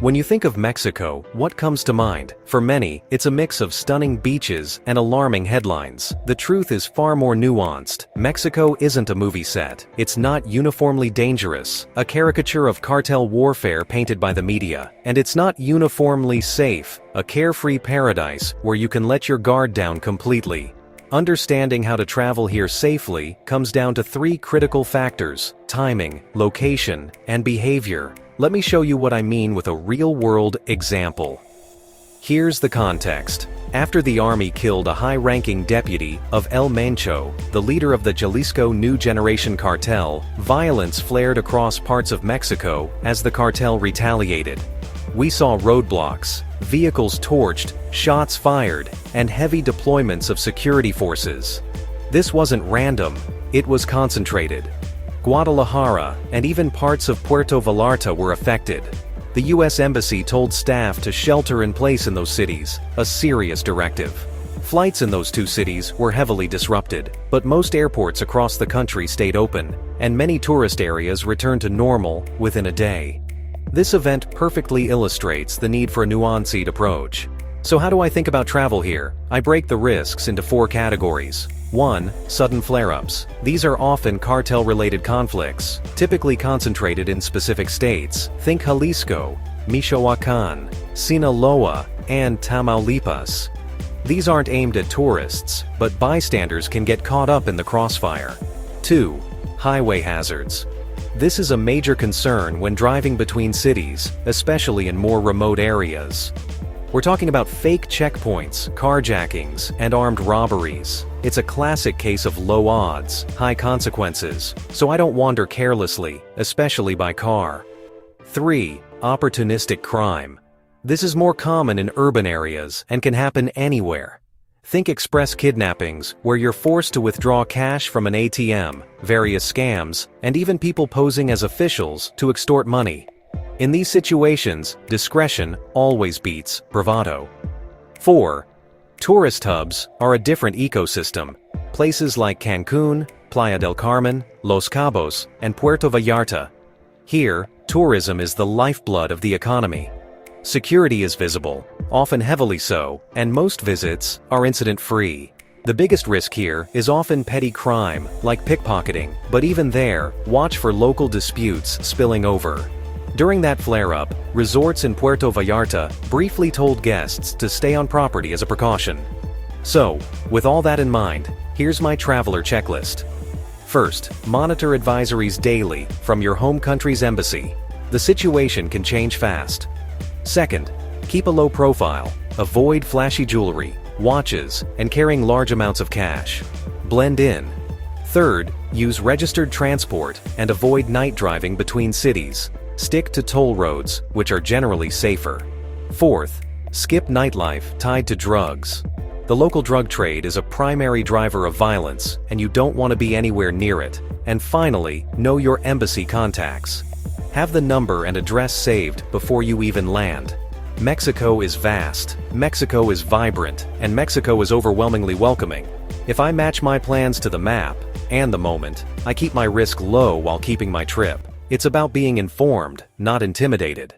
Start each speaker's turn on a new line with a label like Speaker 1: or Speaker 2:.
Speaker 1: When you think of Mexico, what comes to mind? For many, it's a mix of stunning beaches and alarming headlines. The truth is far more nuanced. Mexico isn't a movie set. It's not uniformly dangerous, a caricature of cartel warfare painted by the media. And it's not uniformly safe, a carefree paradise where you can let your guard down completely. Understanding how to travel here safely comes down to three critical factors: timing, location, and behavior. Let me show you what I mean with a real-world example. Here's the context. After the army killed a high-ranking deputy of El Mencho, the leader of the Jalisco New Generation Cartel, violence flared across parts of Mexico as the cartel retaliated. We saw roadblocks, vehicles torched, shots fired, and heavy deployments of security forces. This wasn't random, it was concentrated. Guadalajara and even parts of Puerto Vallarta were affected. The U.S. Embassy told staff to shelter in place in those cities, a serious directive. Flights in those two cities were heavily disrupted, but most airports across the country stayed open, and many tourist areas returned to normal within a day. This event perfectly illustrates the need for a nuanced approach. So how do I think about travel here? I break the risks into 4 categories. 1. Sudden flare-ups. These are often cartel-related conflicts, typically concentrated in specific states. Think Jalisco, Michoacán, Sinaloa, and Tamaulipas. These aren't aimed at tourists, but bystanders can get caught up in the crossfire. 2. Highway hazards. This is a major concern when driving between cities, especially in more remote areas. We're talking about fake checkpoints, carjackings, and armed robberies. It's a classic case of low odds, high consequences, so I don't wander carelessly, especially by car. 3. Opportunistic crime. This is more common in urban areas and can happen anywhere. Think express kidnappings, where you're forced to withdraw cash from an ATM, various scams, and even people posing as officials to extort money. In these situations, discretion always beats bravado. 4. Tourist hubs are a different ecosystem. Places like Cancun, Playa del Carmen, Los Cabos, and Puerto Vallarta. Here, tourism is the lifeblood of the economy. Security is visible, often heavily so, and most visits are incident-free. The biggest risk here is often petty crime, like pickpocketing, but even there, watch for local disputes spilling over. During that flare-up, resorts in Puerto Vallarta briefly told guests to stay on property as a precaution. So, with all that in mind, here's my traveler checklist. First, monitor advisories daily from your home country's embassy. The situation can change fast. Second, keep a low profile, avoid flashy jewelry, watches, and carrying large amounts of cash. Blend in. Third, use registered transport and avoid night driving between cities. Stick to toll roads, which are generally safer. Fourth, skip nightlife tied to drugs. The local drug trade is a primary driver of violence, and you don't want to be anywhere near it. And finally, know your embassy contacts. Have the number and address saved before you even land. Mexico is vast, Mexico is vibrant, and Mexico is overwhelmingly welcoming. If I match my plans to the map and the moment, I keep my risk low while keeping my trip. It's about being informed, not intimidated.